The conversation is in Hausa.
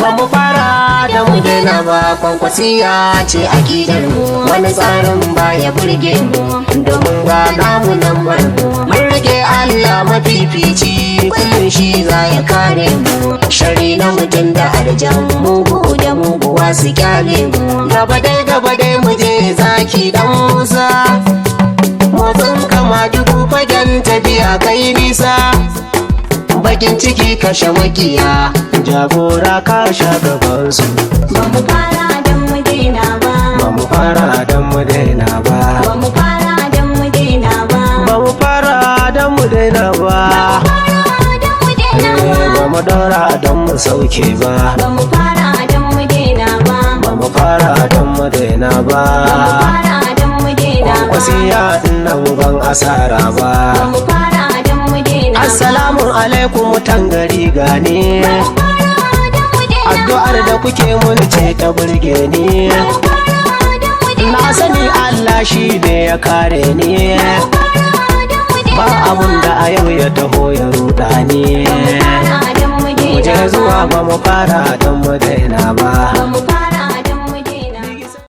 ba mu fara da mu daina ba. Kwankwasiya ce akidar mu, wani tsarin baya burge mu, domin ga namu nan barmu. Mun rike Allah mafifici, kullum shi za ya kare mu. Shari na mutum da arjan, mugu da muguwa su kyale mu. Gaba dai mu je zaki dan Musa, motsin kama dubu fagen tafiya kai nisa. Bakin ciki kashe makiya, jagora ka sha gabansu. Ba mu fara don mu daina ba, Ba mu fara don mu daina ba, ba mu fara don mu daina ba, Ba mu fara don mu daina ba, Ba mu daura don mu sauke ba, ba mu fara don mu daina ba, Ba mu fara don mu daina ba, ba mu fara don mu daina ba, Wasiya nan ban asara ba. ba mu fara don mu daina ba. Assalamu alaikum mutan gari gane, addu'ar da kuke mun ce ta burge ni. Na sani Allah shi ne ya kare ni, ba abun da a yau ya taho ya ruɗa ni. Mu je zuwa ba mu fara don mu daina ba.